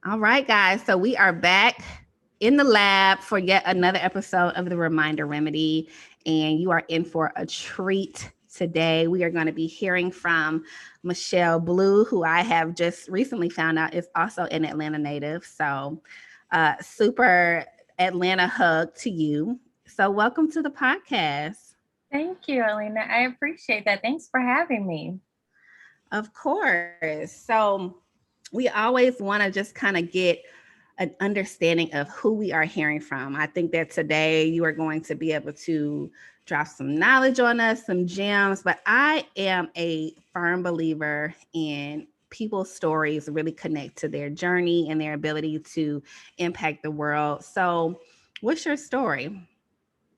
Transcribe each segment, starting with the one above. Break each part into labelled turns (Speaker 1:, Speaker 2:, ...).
Speaker 1: All right, guys. So we are back in the lab for yet another episode of the Reminder Remedy. And you are in for a treat today. We are going to be hearing from Michelle Blue, who I have just recently found out is also an Atlanta native. So, super Atlanta hug to you. So, welcome to the podcast.
Speaker 2: Thank you, Alena. I appreciate that. Thanks for having me.
Speaker 1: Of course. So, we always want to just kind of get an understanding of who we are hearing from. I think that today you are going to be able to drop some knowledge on us, some gems, but I am a firm believer in people's stories really connect to their journey and their ability to impact the world. So, what's your story?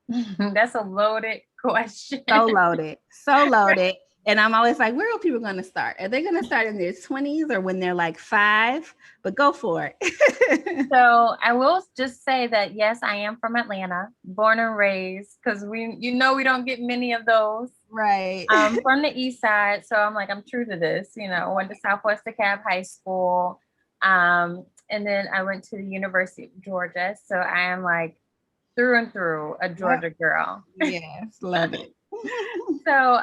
Speaker 2: That's a loaded question.
Speaker 1: So loaded, so loaded. And I'm always like, where are people going to start? Are they going to start in their 20s or when they're like 5? But go for it.
Speaker 2: So I will just say that yes, I am from Atlanta, born and raised, because we don't get many of those.
Speaker 1: Right.
Speaker 2: From the east side. So I'm like, I'm true to this. Went to Southwest DeKalb High School. And then I went to the University of Georgia. So I am like through and through a Georgia girl.
Speaker 1: Yes, love it.
Speaker 2: So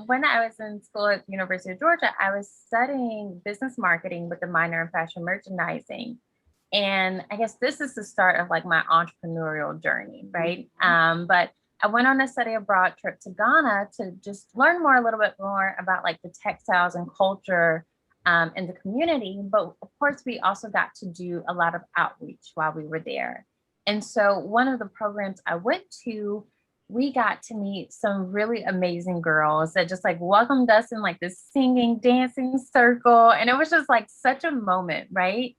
Speaker 2: when I was in school at the University of Georgia, I was studying business marketing with a minor in fashion merchandising. And I guess this is the start of like my entrepreneurial journey, right? But I went on a study abroad trip to Ghana to just learn a little bit more about like the textiles and culture in the community. But of course, we also got to do a lot of outreach while we were there. And so one of the programs I went to, we got to meet some really amazing girls that just like welcomed us in like this singing, dancing circle. And it was just like such a moment, right?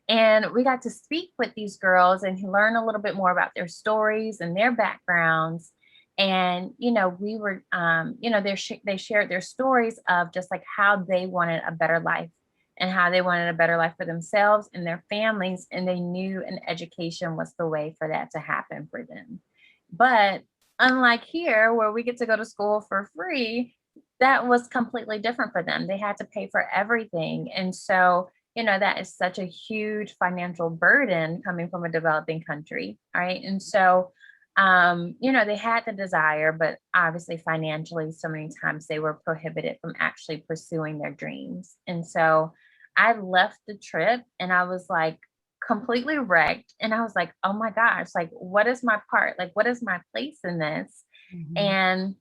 Speaker 2: And we got to speak with these girls and learn a little bit more about their stories and their backgrounds. And, we were, they shared their stories of just like how they wanted a better life and how they wanted a better life for themselves and their families. And they knew an education was the way for that to happen for them. But unlike here, where we get to go to school for free, that was completely different for them. They had to pay for everything. And so, that is such a huge financial burden coming from a developing country. Right. And so, they had the desire, but obviously financially, so many times they were prohibited from actually pursuing their dreams. And so I left the trip and I was like completely wrecked. And I was like, oh my gosh, like, what is my part? Like, what is my place in this? Mm-hmm. And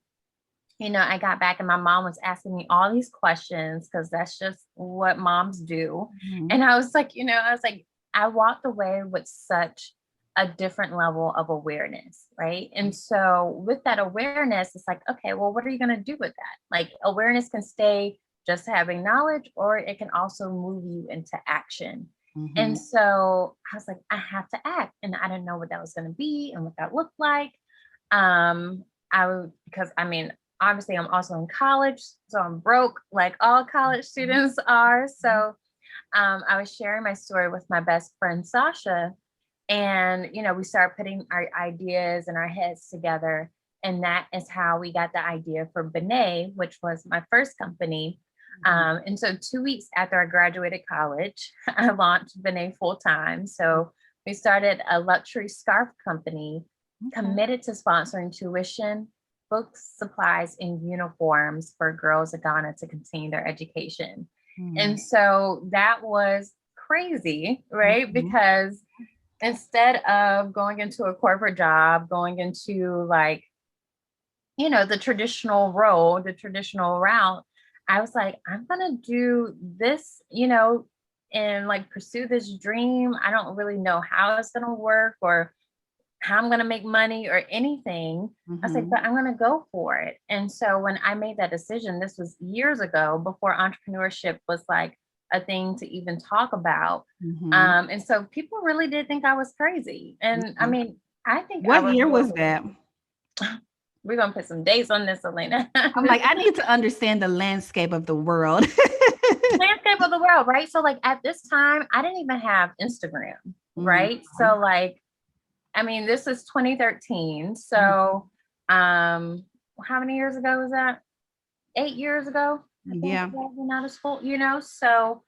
Speaker 2: I got back and my mom was asking me all these questions because that's just what moms do. Mm-hmm. And I was like, I walked away with such a different level of awareness, right? And so with that awareness, it's like, okay, well, what are you going to do with that? Like awareness can stay just having knowledge, or it can also move you into action. Mm-hmm. And so I was like, I have to act. And I didn't know what that was going to be and what that looked like. Obviously I'm also in college, so I'm broke like all college students are. So I was sharing my story with my best friend, Sasha. And, we started putting our ideas and our heads together. And that is how we got the idea for Benet, which was my first company. And so 2 weeks after I graduated college, I launched Benet full time. So we started a luxury scarf company committed to sponsoring tuition, books, supplies, and uniforms for girls in Ghana to continue their education. And so that was crazy, right? Because instead of going into a corporate job, going into like, the traditional role, the traditional route, I was like, I'm going to do this, and like pursue this dream. I don't really know how it's going to work or how I'm going to make money or anything. I was like, but I'm going to go for it. And so when I made that decision, this was years ago before entrepreneurship was like a thing to even talk about. And so people really did think I was crazy. And I mean, I think
Speaker 1: what year was that?
Speaker 2: We're going to put some dates on this, Alena.
Speaker 1: I'm like, I need to understand the landscape of the world.
Speaker 2: Landscape of the world, right? So like at this time, I didn't even have Instagram, right? So like, I mean, this is 2013. So how many years ago was that? 8 years ago. I think,
Speaker 1: Yeah.
Speaker 2: graduating out of school, so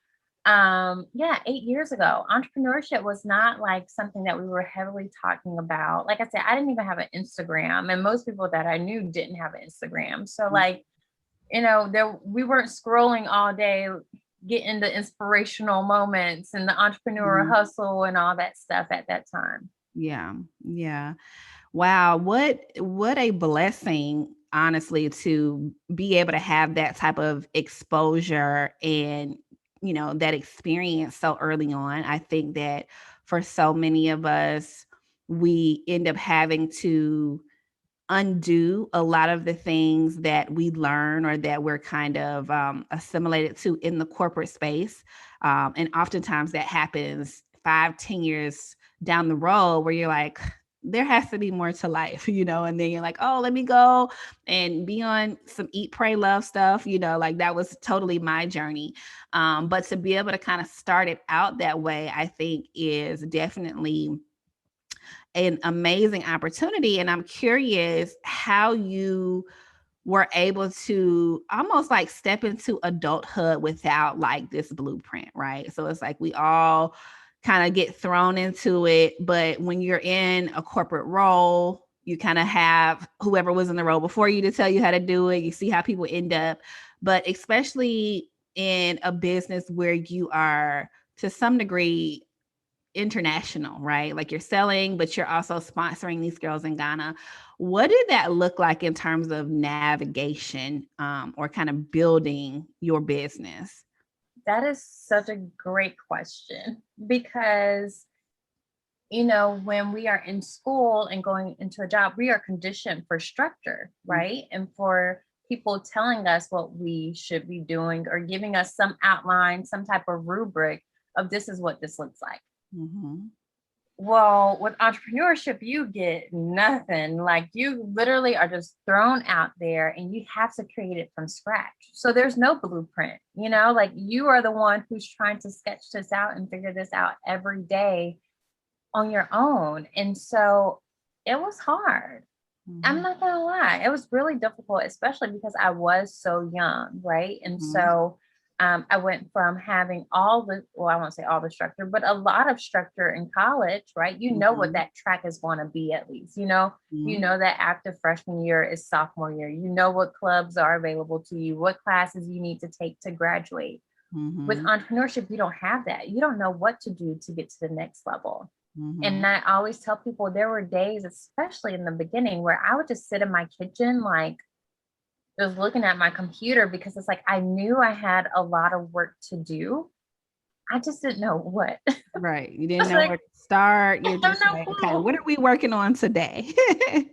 Speaker 2: yeah, 8 years ago, entrepreneurship was not like something that we were heavily talking about. Like I said, I didn't even have an Instagram, and most people that I knew didn't have an Instagram. So like, there we weren't scrolling all day, getting the inspirational moments and the entrepreneurial
Speaker 1: Mhm.
Speaker 2: hustle and all that stuff at that time.
Speaker 1: Yeah. Yeah. Wow, what a blessing, honestly, to be able to have that type of exposure and, that experience so early on. I think that for so many of us, we end up having to undo a lot of the things that we learn or that we're kind of assimilated to in the corporate space. And oftentimes that happens 5, 10 years down the road where you're like, there has to be more to life, and then you're like, oh, let me go and be on some eat, pray, love stuff, like that was totally my journey. But to be able to kind of start it out that way, I think is definitely an amazing opportunity. And I'm curious how you were able to almost like step into adulthood without like this blueprint, right? So it's like we all kind of get thrown into it, but when you're in a corporate role, you kind of have whoever was in the role before you to tell you how to do it. You see how people end up, but especially in a business where you are to some degree international, right? Like you're selling, but you're also sponsoring these girls in Ghana. What did that look like in terms of navigation, or kind of building your business?
Speaker 2: That is such a great question because, when we are in school and going into a job, we are conditioned for structure, right? And for people telling us what we should be doing or giving us some outline, some type of rubric of this is what this looks like.
Speaker 1: Mm-hmm.
Speaker 2: Well, with entrepreneurship, you get nothing. Like you literally are just thrown out there and you have to create it from scratch. So there's no blueprint, like you are the one who's trying to sketch this out and figure this out every day on your own. And so it was hard. I'm
Speaker 1: Mm-hmm.
Speaker 2: not gonna lie, it was really difficult, especially because I was so young, right? And
Speaker 1: Mm-hmm.
Speaker 2: so I went from having I won't say all the structure, but a lot of structure in college, right? You know what
Speaker 1: Mm-hmm.
Speaker 2: that track is going to be at least. You
Speaker 1: Mm-hmm.
Speaker 2: know that after freshman year is sophomore year. You know what clubs are available to you, what classes you need to take to graduate. With
Speaker 1: Mm-hmm.
Speaker 2: entrepreneurship, you don't have that. You don't know what to do to get to the next level.
Speaker 1: Mm-hmm.
Speaker 2: And I always tell people there were days, especially in the beginning, where I would just sit in my kitchen, like just looking at my computer because it's like I knew I had a lot of work to do. I just didn't know what. I
Speaker 1: Right. You didn't
Speaker 2: was
Speaker 1: know
Speaker 2: like,
Speaker 1: where to start.
Speaker 2: I
Speaker 1: You're
Speaker 2: have
Speaker 1: just
Speaker 2: no
Speaker 1: like, okay, what
Speaker 2: clue.
Speaker 1: are we working on today?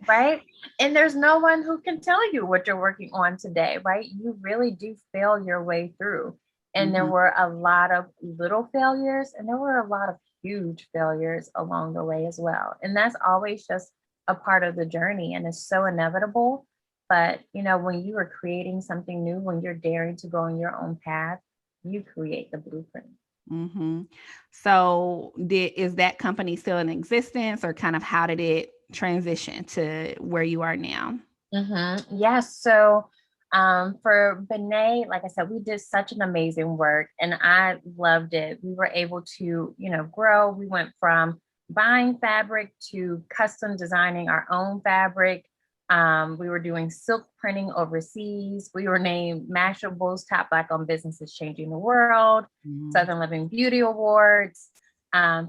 Speaker 2: Right. And there's no one who can tell you what you're working on today, right? You really do fail your way through. And there
Speaker 1: Mm-hmm.
Speaker 2: were a lot of little failures and there were a lot of huge failures along the way as well. And that's always just a part of the journey and it's so inevitable. But, when you are creating something new, when you're daring to go on your own path, you create the blueprint.
Speaker 1: Mm-hmm. So is that company still in existence, or kind of how did it transition to where you are now?
Speaker 2: Yes. So for Benet, like I said, we did such an amazing work and I loved it. We were able to, grow. We went from buying fabric to custom designing our own fabric. We were doing silk printing overseas. We were named Mashable's Top Black Owned Businesses Changing the World,
Speaker 1: Mhm.
Speaker 2: Southern Living Beauty Awards,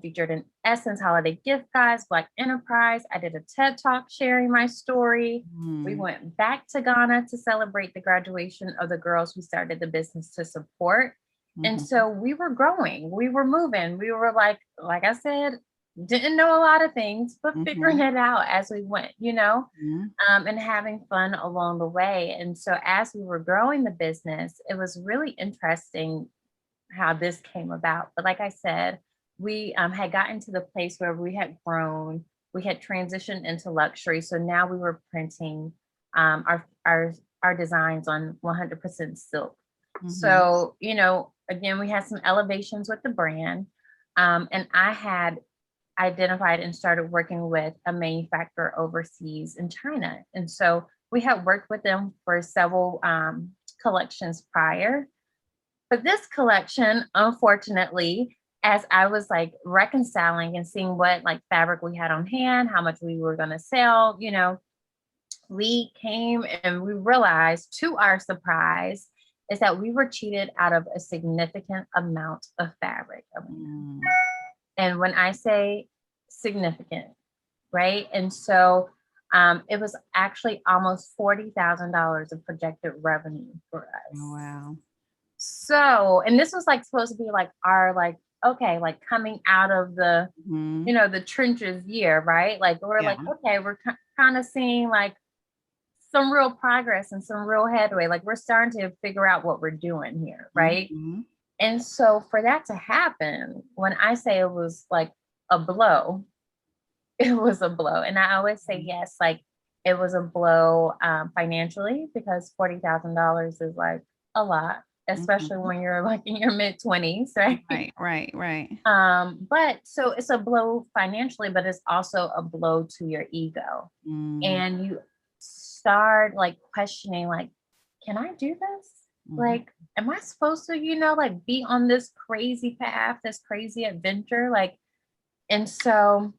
Speaker 2: featured in Essence Holiday Gift Guides, Black Enterprise. I did a TED Talk sharing my story. We
Speaker 1: Mm.
Speaker 2: went back to Ghana to celebrate the graduation of the girls we started the business to support. And
Speaker 1: Mhm.
Speaker 2: so we were growing, we were moving. We were like I said, didn't know a lot of things, but figuring
Speaker 1: Mhm.
Speaker 2: it out as we went,
Speaker 1: Mhm.
Speaker 2: and having fun along the way. And so as we were growing the business, it was really interesting how this came about. But like I said, we had gotten to the place where we had grown, we had transitioned into luxury. So now we were printing our designs on 100% silk.
Speaker 1: Mhm.
Speaker 2: So, again, we had some elevations with the brand. And I had identified and started working with a manufacturer overseas in China. And so we had worked with them for several collections prior. But this collection, unfortunately, as I was like reconciling and seeing what like fabric we had on hand, how much we were going to sell, we came and we realized, to our surprise, is that we were cheated out of a significant amount of fabric. And when I say significant, right? And so it was actually almost $40,000 of projected revenue for us.
Speaker 1: Oh, wow.
Speaker 2: So, and this was like supposed to be like our like, okay, like coming out of the, the trenches year, right? Like we're like, okay, we're kind of seeing like some real progress and some real headway. Like we're starting to figure out what we're doing here, right? And so for that to happen, when I say it was like a blow, it was a blow. And I always say, yes, like it was a blow financially, because $40,000 is like a lot, especially when you're like in your mid-20s, right?
Speaker 1: Right.
Speaker 2: But so it's a blow financially, but it's also a blow to your ego. And you start like questioning, like, can I do this? Like, am I supposed to, like be on this crazy path, this crazy adventure? Like, and so,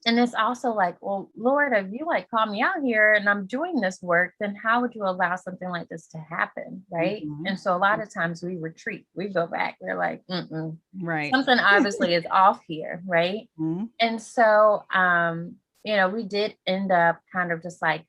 Speaker 2: and it's also like, well, Lord, if you like call me out here and I'm doing this work, then how would you allow something like this to happen? Right. And so a lot of times we retreat, we go back, we're like,
Speaker 1: right.
Speaker 2: Something obviously is off here. Right. And so, we did end up kind of just like,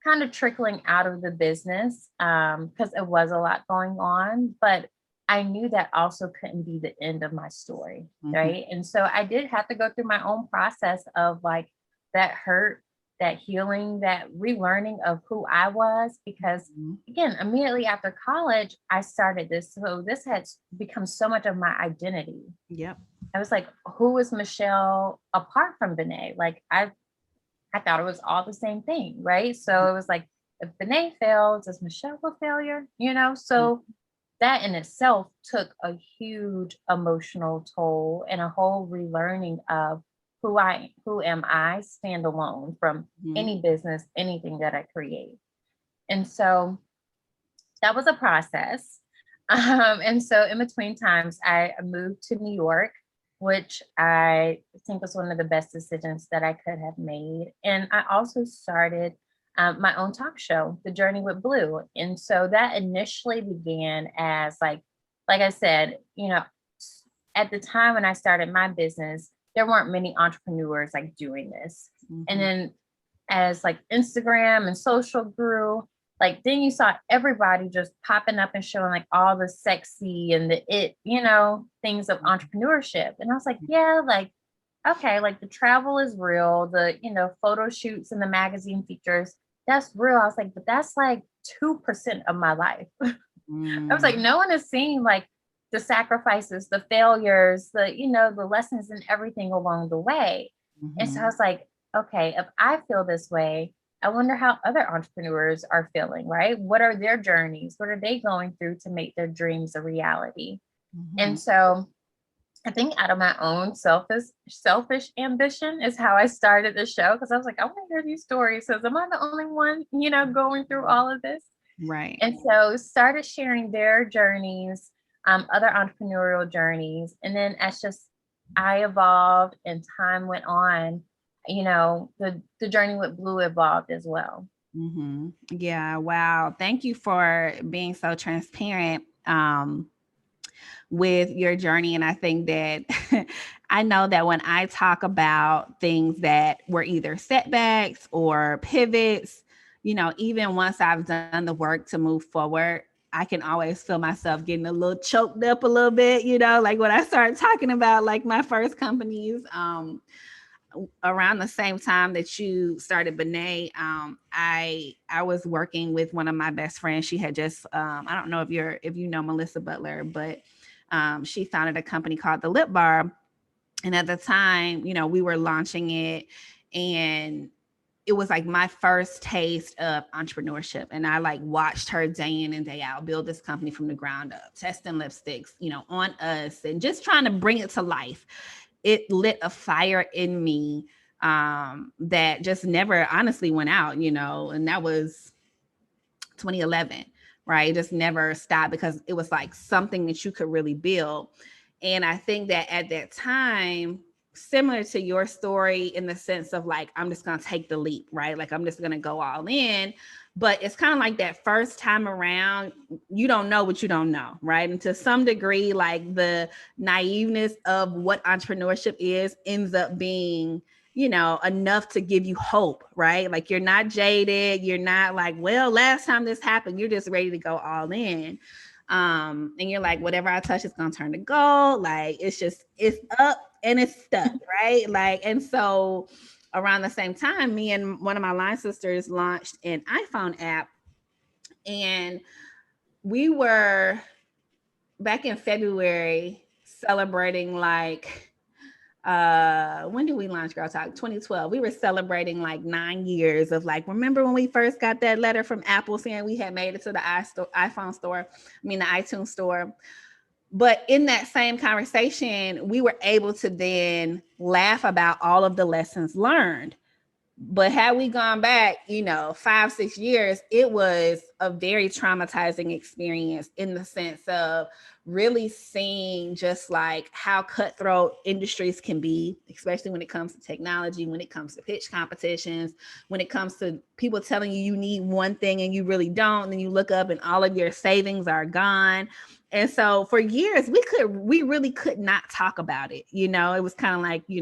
Speaker 2: kind of trickling out of the business because it was a lot going on, but I knew that also couldn't be the end of my story, right? And so I did have to go through my own process of like that hurt, that healing, that relearning of who I was, because again, immediately after college, I started this. So this had become so much of my identity.
Speaker 1: Yep.
Speaker 2: I was like, who is Michelle apart from Bené? Like I thought it was all the same thing, right? So it was like, if Bené fails, is Michelle a failure? So that in itself took a huge emotional toll and a whole relearning of who am I standalone from any business, anything that I create. And so that was a process. And so in between times, I moved to New York, which I think was one of the best decisions that I could have made. And I also started my own talk show, The Journey with Blue. And so that initially began as like I said, at the time when I started my business, there weren't many entrepreneurs like doing this. And then as like Instagram and social grew, like then you saw everybody just popping up and showing like all the sexy and the things of entrepreneurship. And I was like, yeah, like, okay, like the travel is real, the, photo shoots and the magazine features, that's real. I was like, but that's like 2% of my life. I was like, no one is seeing like the sacrifices, the failures, the lessons and everything along the way. And so I was like, okay, if I feel this way, I wonder how other entrepreneurs are feeling, right? What are their journeys? What are they going through to make their dreams a reality? And so I think out of my own selfish ambition is how I started the show, because I was like, I want to hear these stories. So am I the only one, going through all of this?
Speaker 1: Right.
Speaker 2: And so started sharing their journeys, other entrepreneurial journeys. And then as just I evolved and time went on, the journey with Blue evolved as well.
Speaker 1: Yeah. Wow. Thank you for being so transparent with your journey. And I think that I know that when I talk about things that were either setbacks or pivots, even once I've done the work to move forward, I can always feel myself getting a little choked up a little bit, like when I start talking about like my first companies, around the same time that you started Bené, I was working with one of my best friends. She had just, I don't know if you know Melissa Butler, but she founded a company called The Lip Bar. And at the time, we were launching it, and it was like my first taste of entrepreneurship. And I like watched her day in and day out build this company from the ground up, testing lipsticks, on us and just trying to bring it to life. It lit a fire in me that just never honestly went out, and that was 2011, right? It just never stopped because it was like something that you could really build. And I think that at that time, similar to your story in the sense of like, I'm just going to take the leap, right? Like, I'm just going to go all in. But it's kind of like that first time around, you don't know what you don't know, right? And to some degree, like the naiveness of what entrepreneurship is ends up being, you know, enough to give you hope, right? Like you're not jaded. You're not like, well, last time this happened, you're just ready to go all in. And you're like, whatever I touch is gonna turn to gold. Like it's up and it's stuck, right? Like, and so around the same time, me and one of my line sisters launched an iPhone app, and we were back in February celebrating like when did we launch Girl Talk? 2012. We were celebrating like 9 years of like, remember when we first got that letter from Apple saying we had made it to the iPhone store, the iTunes store. But in that same conversation, we were able to then laugh about all of the lessons learned. But had we gone back, 5-6 years, it was a very traumatizing experience in the sense of really seeing just like how cutthroat industries can be, especially when it comes to technology, when it comes to pitch competitions, when it comes to people telling you you need one thing and you really don't. And then you look up and all of your savings are gone. And so for years, we really could not talk about it. It was kind of like, we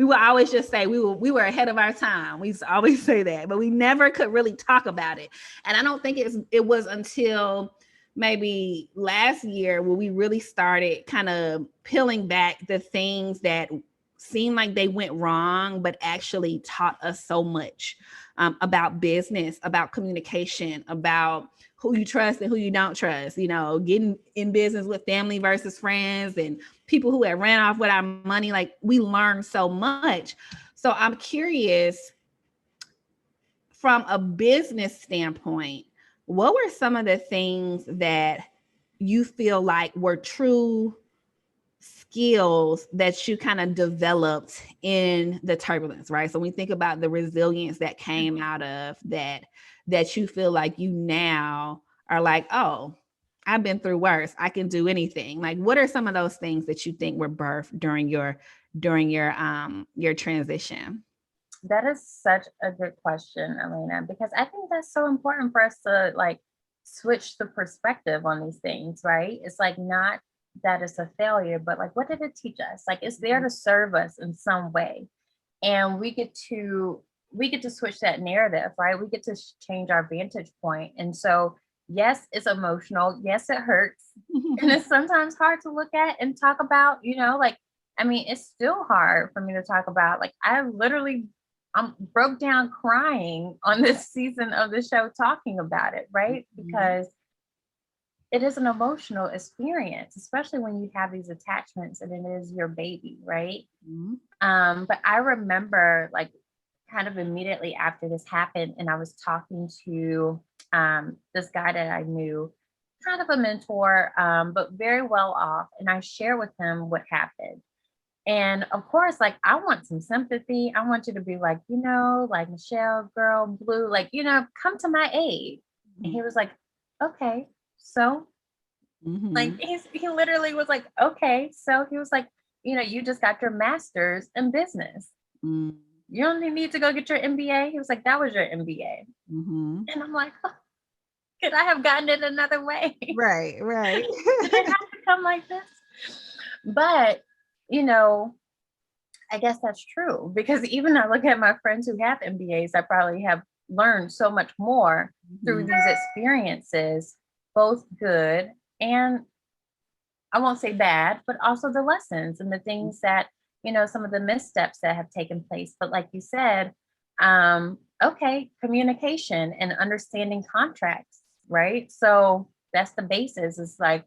Speaker 1: would always just say we were ahead of our time. We used to always say that, but we never could really talk about it. And I don't think it was until maybe last year where we really started kind of peeling back the things that seemed like they went wrong, but actually taught us so much about business, about communication, about who you trust and who you don't trust, getting in business with family versus friends and people who had ran off with our money. Like we learned so much. So I'm curious, from a business standpoint, what were some of the things that you feel like were true skills that you kind of developed in the turbulence, right? So when we think about the resilience that came out of that you feel like you now are like, oh, I've been through worse, I can do anything. Like, what are some of those things that you think were birthed during your transition?
Speaker 2: That is such a good question, Alena, because I think that's so important for us to like switch the perspective on these things, right? It's like not that it's a failure, but like what did it teach us? Like it's there to serve us in some way. And we get to switch that narrative, right? We get to change our vantage point. And so yes, it's emotional. Yes, it hurts. And it's sometimes hard to look at and talk about, it's still hard for me to talk about. Like I literally broke down crying on this season of the show talking about it, right? Because it is an emotional experience, especially when you have these attachments and it is your baby, right? But I remember like kind of immediately after this happened, and I was talking to this guy that I knew, kind of a mentor, but very well off. And I share with him what happened. And of course, like, I want some sympathy. I want you to be like, like Michelle, girl, blue, like, come to my aid. And he was like, okay, so like, he literally was like, okay. So he was like, you just got your master's in business. You don't need to go get your MBA. He was like, that was your MBA. And I'm like, oh, could I have gotten it another way?
Speaker 1: Right.
Speaker 2: Did it have to come like this? But I guess that's true, because even I look at my friends who have MBAs, I probably have learned so much more through these experiences, both good and I won't say bad, but also the lessons and the things that, some of the missteps that have taken place. But like you said, okay, communication and understanding contracts, right? So that's the basis. It's like,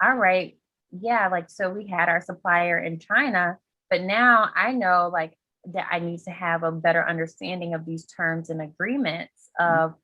Speaker 2: all right, yeah, like, so we had our supplier in China, but now I know like that I need to have a better understanding of these terms and agreements of,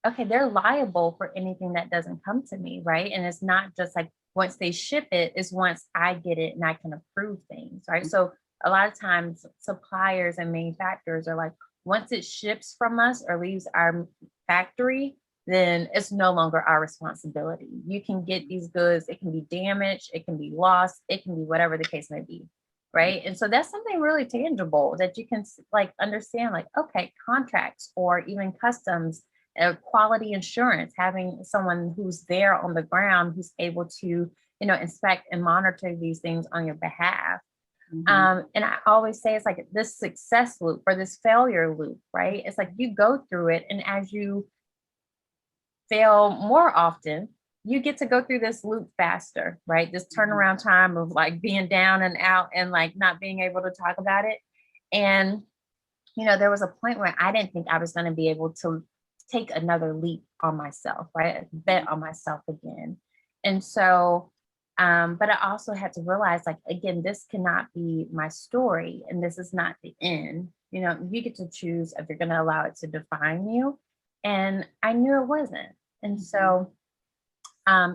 Speaker 2: okay, they're liable for anything that doesn't come to me, right? And it's not just like once they ship it, is once I get it and I can approve things, right? So a lot of times suppliers and manufacturers are like, once it ships from us or leaves our factory, then it's no longer our responsibility. You can get these goods, it can be damaged, it can be lost, it can be whatever the case may be. Right. And so that's something really tangible that you can like understand, like, okay, contracts or even customs, quality insurance, having someone who's there on the ground who's able to, inspect and monitor these things on your behalf. And I always say it's like this success loop or this failure loop, right? It's like you go through it, and as you fail more often, you get to go through this loop faster, right? This turnaround time of like being down and out and like not being able to talk about it. And, there was a point where I didn't think I was going to be able to take another leap on myself, right? Bet on myself again. And so, but I also had to realize, like, again, this cannot be my story and this is not the end. You get to choose if you're going to allow it to define you. And I knew it wasn't. And so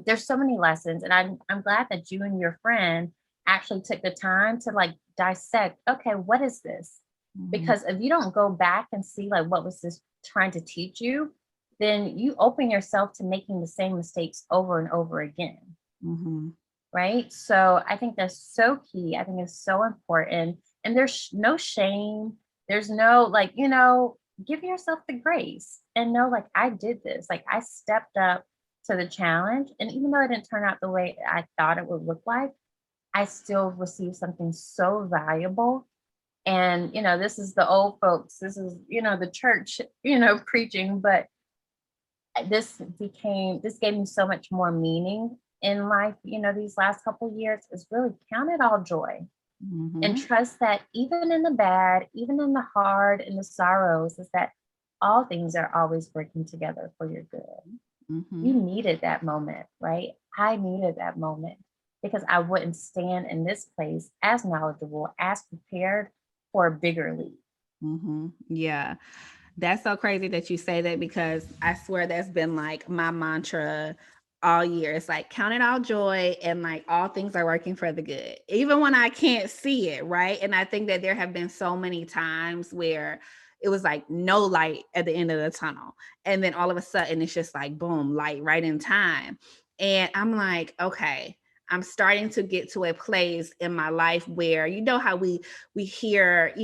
Speaker 2: there's so many lessons. And I'm glad that you and your friend actually took the time to like dissect, okay, what is this? Because if you don't go back and see like what was this trying to teach you, then you open yourself to making the same mistakes over and over again. Right. So I think that's so key. I think it's so important. And there's no shame. There's no like, give yourself the grace and know, like, I did this, like I stepped up to the challenge. And even though it didn't turn out the way I thought it would look like, I still received something so valuable. And, this is the old folks, this is, the church, preaching, but this gave me so much more meaning in life, these last couple of years. Is really count it all joy. And trust that even in the bad, even in the hard, in the sorrows, is that all things are always working together for your good. You needed that moment, right? I needed that moment because I wouldn't stand in this place as knowledgeable, as prepared for a bigger leap.
Speaker 1: Yeah. That's so crazy that you say that, because I swear that's been like my mantra all year. It's like, count it all joy, and like all things are working for the good, even when I can't see it. Right. And I think that there have been so many times where it was like no light at the end of the tunnel. And then all of a sudden it's just like, boom, light right in time. And I'm like, okay, I'm starting to get to a place in my life where, how we hear,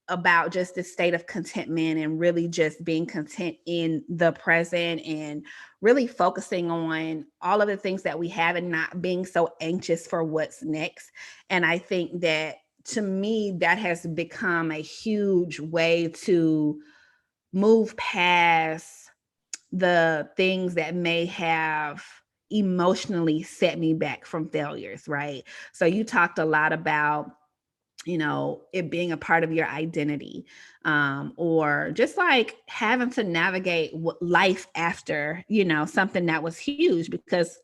Speaker 1: about just the state of contentment and really just being content in the present and really focusing on all of the things that we have and not being so anxious for what's next. And I think that, to me, that has become a huge way to move past the things that may have emotionally set me back from failures, right? So you talked a lot about it being a part of your identity, or just like having to navigate life after, something that was huge, because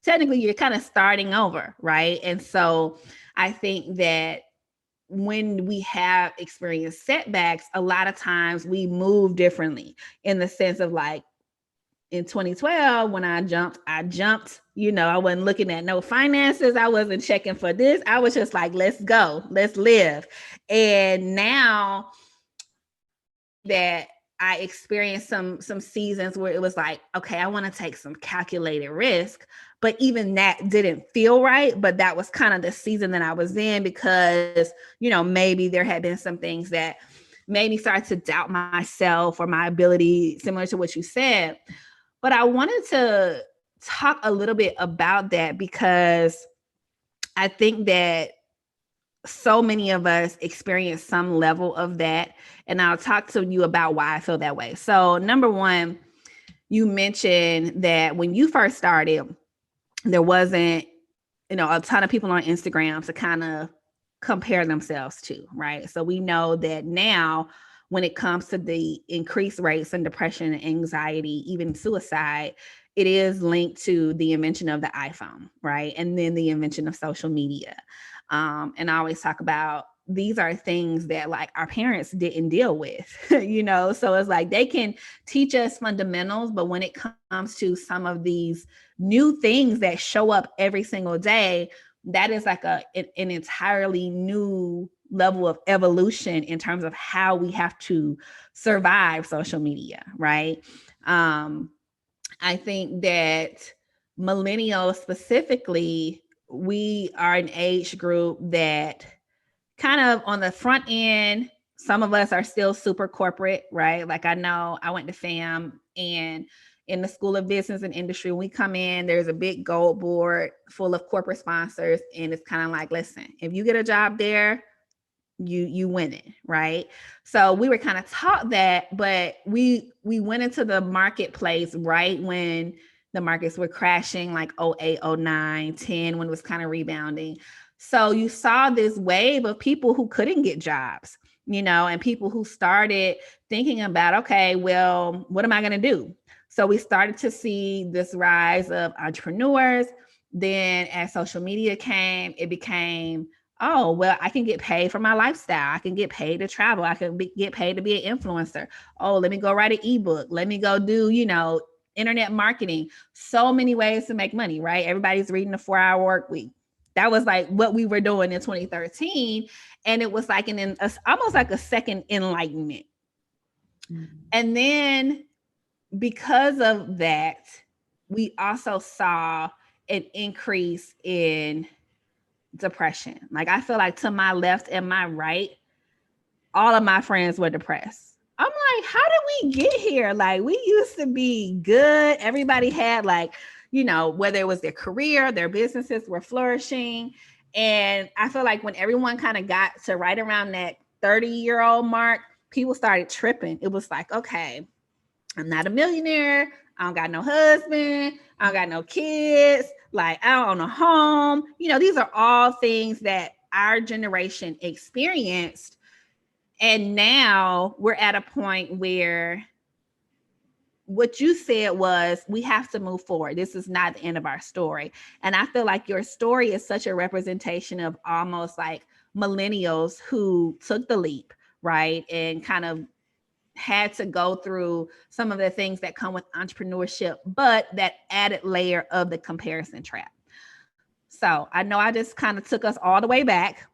Speaker 1: technically you're kind of starting over. Right. And so I think that when we have experienced setbacks, a lot of times we move differently, in the sense of like, in 2012, when I jumped, I wasn't looking at no finances. I wasn't checking for this. I was just like, let's go, let's live. And now that I experienced some seasons where it was like, okay, I want to take some calculated risk, but even that didn't feel right. But that was kind of the season that I was in, because, maybe there had been some things that made me start to doubt myself or my ability, similar to what you said. But I wanted to talk a little bit about that, because I think that so many of us experience some level of that. And I'll talk to you about why I feel that way. So number one, you mentioned that when you first started, there wasn't, a ton of people on Instagram to kind of compare themselves to, right? So we know that now, when it comes to the increased rates in depression and anxiety, even suicide, it is linked to the invention of the iPhone, right? And then the invention of social media. And I always talk about, these are things that like our parents didn't deal with, so it's like they can teach us fundamentals, but when it comes to some of these new things that show up every single day, that is like an entirely new level of evolution in terms of how we have to survive social media, right? I think that millennials specifically, we are an age group that kind of on the front end, some of us are still super corporate, right? Like I know I went to FAM, and in the School of Business and Industry, when we come in, there's a big gold board full of corporate sponsors. And it's kind of like, listen, if you get a job there, you win it, right? So we were kind of taught that, but we went into the marketplace right when the markets were crashing, like 08, 09, 10, when it was kind of rebounding. So you saw this wave of people who couldn't get jobs, and people who started thinking about, okay, well, what am I going to do? So we started to see this rise of entrepreneurs. Then as social media came, it became, oh, well, I can get paid for my lifestyle. I can get paid to travel. I can get paid to be an influencer. Oh, let me go write an ebook. Let me go do, internet marketing. So many ways to make money, right? Everybody's reading the 4-hour work week. That was like what we were doing in 2013. And it was like almost like a second enlightenment. Mm-hmm. And then because of that, we also saw an increase in depression. Like I feel like to my left and my right, all of my friends were depressed. I'm like, how did we get here? Like we used to be good. Everybody had like, whether it was their career, their businesses were flourishing. And I feel like when everyone kind of got to right around that 30-year-old mark, people started tripping. It was like, okay, I'm not a millionaire. I don't got no husband. I don't got no kids. Like I don't own a home. These are all things that our generation experienced. And now we're at a point where what you said was, we have to move forward. This is not the end of our story. And I feel like your story is such a representation of almost like millennials who took the leap, right? And kind of had to go through some of the things that come with entrepreneurship, but that added layer of the comparison trap. So I know I just kind of took us all the way back,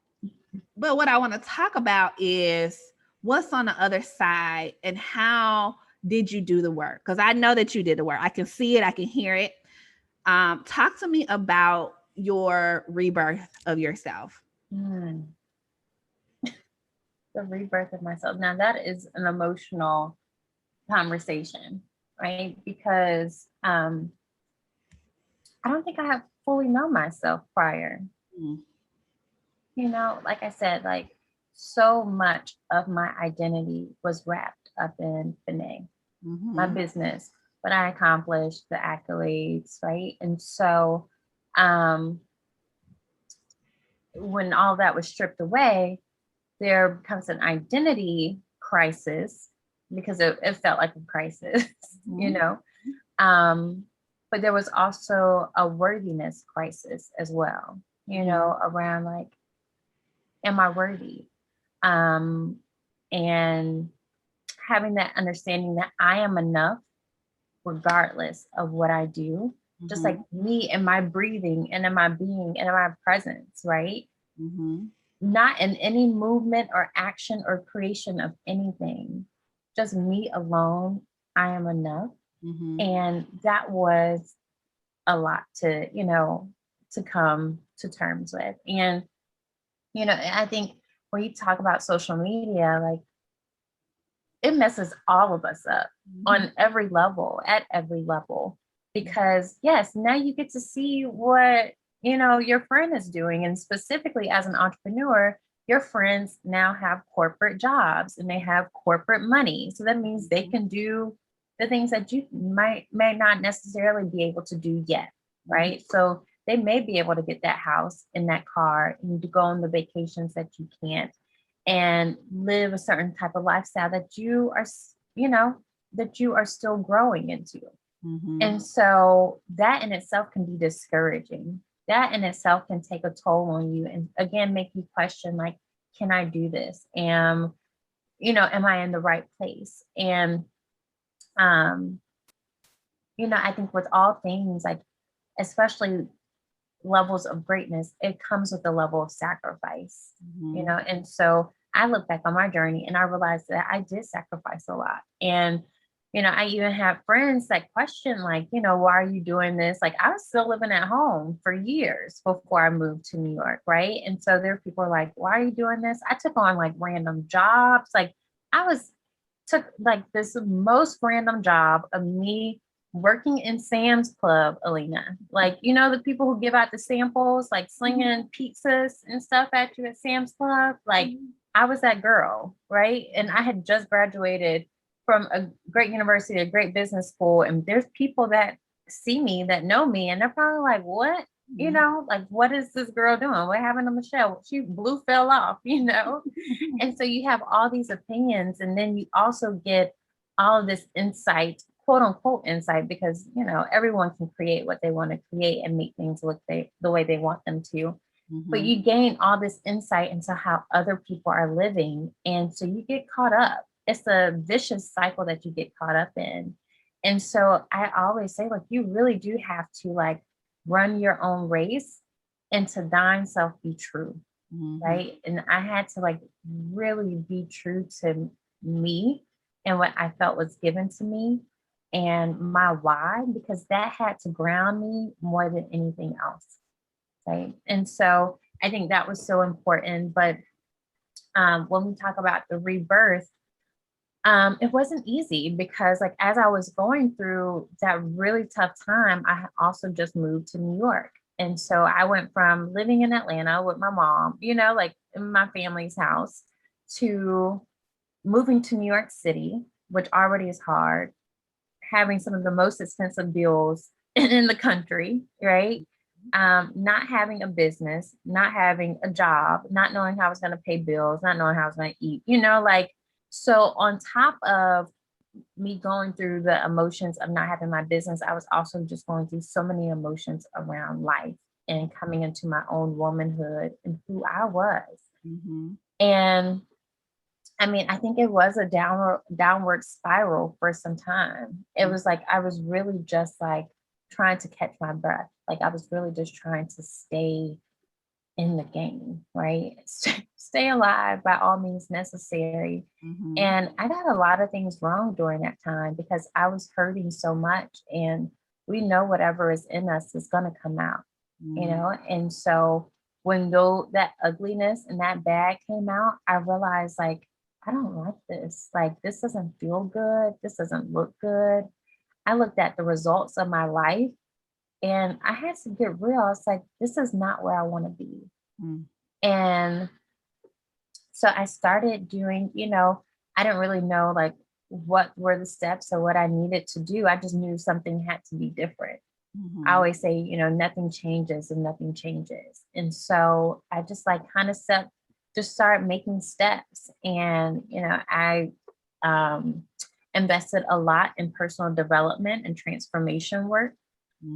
Speaker 1: but what I want to talk about is what's on the other side and how did you do the work? Because I know that you did the work. I can see it. I can hear it. Talk to me about your rebirth of yourself.
Speaker 2: The rebirth of myself. Now that is an emotional conversation, right? Because I don't think I have fully known myself prior. Like I said, like so much of my identity was wrapped up in Finet, my business, what I accomplished, the accolades, right? And so when all that was stripped away, there becomes an identity crisis, because it felt like a crisis, but there was also a worthiness crisis as well, around like, am I worthy? And having that understanding that I am enough regardless of what I do, just like me and my breathing and in my being and in my presence, right? Not in any movement or action or creation of anything, just me alone, I am enough. And that was a lot to, to come to terms with. And, I think when you talk about social media, like it messes all of us up on every level, at every level, because yes, now you get to see what, your friend is doing. And specifically as an entrepreneur, your friends now have corporate jobs and they have corporate money. So that means they can do the things that you may not necessarily be able to do yet, right? So they may be able to get that house and that car and to go on the vacations that you can't, and live a certain type of lifestyle that you are, that you are still growing into. And so that in itself can be discouraging. That in itself can take a toll on you and again, make you question, like, can I do this? Am I in the right place? And, I think with all things, like, especially levels of greatness, it comes with a level of sacrifice, and so I look back on my journey and I realized that I did sacrifice a lot. And I even have friends that question, like, why are you doing this? Like, I was still living at home for years before I moved to New York, right? And so there are people like, why are you doing this? I took on like random jobs. Like, I was took like this most random job of me working in Sam's Club, Alena. Like, the people who give out the samples, like slinging pizzas and stuff at you at Sam's Club. Like, I was that girl, right? And I had just graduated from a great university, a great business school. And there's people that see me, that know me, and they're probably like, what? Like, what is this girl doing? What happened to Michelle? She fell off, And so you have all these opinions, and then you also get all of this insight, quote unquote insight, because, everyone can create what they want to create and make things look the way they want them to. But you gain all this insight into how other people are living. And so you get caught up. It's a vicious cycle that you get caught up in. And so I always say, like, you really do have to like run your own race and to thine self be true. Right. And I had to like really be true to me and what I felt was given to me and my why, because that had to ground me more than anything else. Right. And so I think that was so important. But when we talk about the rebirth, it wasn't easy because like as I was going through that really tough time, I also just moved to New York. And so I went from living in Atlanta with my mom, like in my family's house, to moving to New York City, which already is hard, having some of the most expensive bills in the country, right? Not having a business, not having a job, not knowing how I was going to pay bills, not knowing how I was going to eat, like, so on top of me going through the emotions of not having my business, I was also just going through so many emotions around life and coming into my own womanhood and who I was. And I mean, I think it was a downward spiral for some time. It was like, I was really just like trying to catch my breath. Like I was really just trying to stay in the game, right? Stay alive by all means necessary. And I got a lot of things wrong during that time because I was hurting so much. And we know whatever is in us is going to come out, And so when that ugliness and that bad came out, I realized like, I don't like this. Like, this doesn't feel good. This doesn't look good. I looked at the results of my life and I had to get real. It's like, this is not where I want to be. And so I started doing, I didn't really know like what were the steps or what I needed to do. I just knew something had to be different. I always say, nothing changes and nothing changes. And so I just like kind of just started making steps. And, I invested a lot in personal development and transformation work.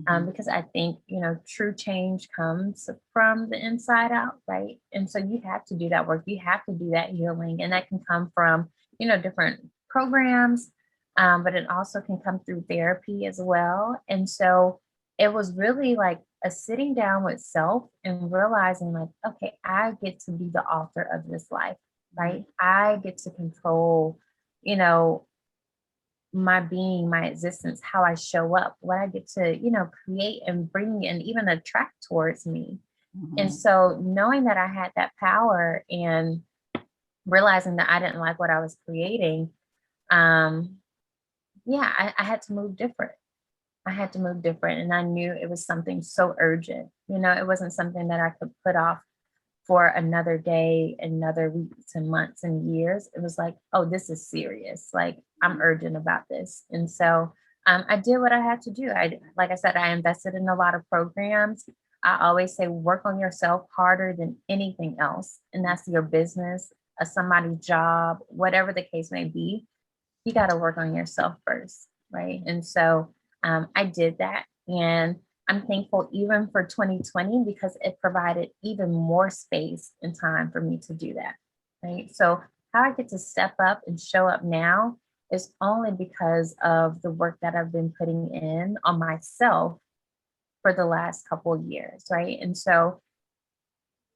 Speaker 2: Because I think, true change comes from the inside out, right? And so you have to do that work. You have to do that healing. And that can come from, different programs, but it also can come through therapy as well. And so it was really like a sitting down with self and realizing like, okay, I get to be the author of this life, right? I get to control, my being, my existence, how I show up, what I get to, create and bring and even attract towards me. And so knowing that I had that power and realizing that I didn't like what I was creating, I had to move different. I had to move different. And I knew it was something so urgent. It wasn't something that I could put off for another day, another weeks and months and years. It was like, oh, this is serious. Like I'm urgent about this. And so I did what I had to do. Like I said, I invested in a lot of programs. I always say work on yourself harder than anything else. And that's your business, somebody's job, whatever the case may be. You got to work on yourself first. Right. And so I did that. And I'm thankful even for 2020 because it provided even more space and time for me to do that, right? So how I get to step up and show up now is only because of the work that I've been putting in on myself for the last couple of years, right? And so,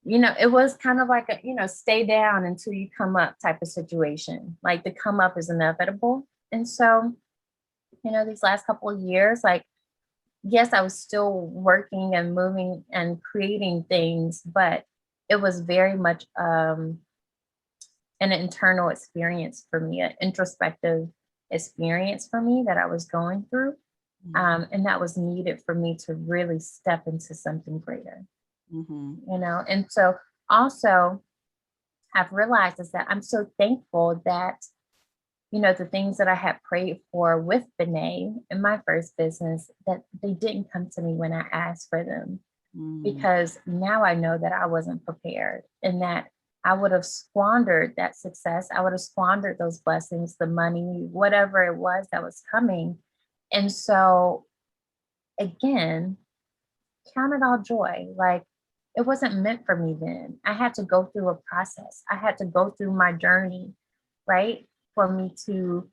Speaker 2: it was kind of like a, stay down until you come up type of situation. Like the come up is inevitable. And so these last couple of years, like, yes, I was still working and moving and creating things, but it was very much an internal experience for me, an introspective experience for me that I was going through. And that was needed for me to really step into something greater, And so also I've realized is that I'm so thankful that, the things that I had prayed for with Benet in my first business, that they didn't come to me when I asked for them, because now I know that I wasn't prepared and that I would have squandered that success. I would have squandered those blessings, the money, whatever it was that was coming. And so again, count it all joy. Like, it wasn't meant for me then. I had to go through a process. I had to go through my journey, right? For me to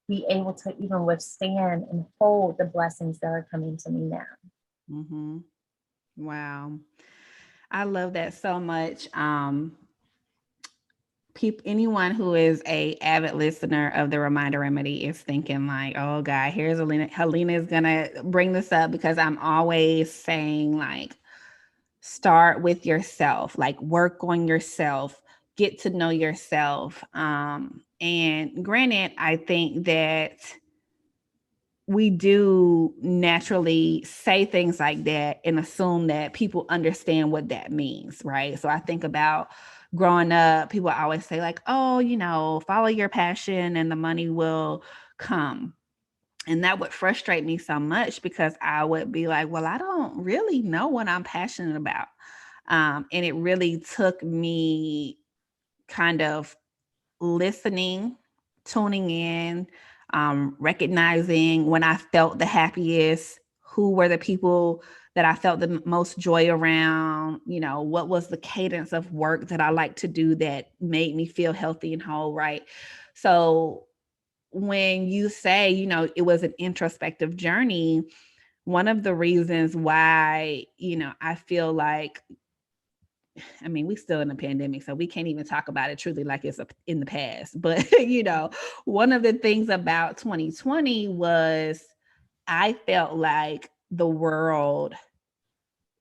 Speaker 2: be able to even withstand and hold the blessings that are coming to me now.
Speaker 1: Wow. I love that so much. Anyone who is a avid listener of the Reminder Remedy is thinking like, oh God, here's Helena is gonna bring this up, because I'm always saying like, start with yourself, like work on yourself, get to know yourself. And granted, I think that we do naturally say things like that and assume that people understand what that means, right? So I think about growing up, people always say like, oh, follow your passion and the money will come. And that would frustrate me so much, because I would be like, well, I don't really know what I'm passionate about. And it really took me kind of listening, tuning in, recognizing when I felt the happiest, who were the people that I felt the most joy around, what was the cadence of work that I like to do that made me feel healthy and whole, right? So when you say, it was an introspective journey, one of the reasons why, I feel like, I mean, we still in a pandemic, so we can't even talk about it truly like it's in the past. But, one of the things about 2020 was I felt like the world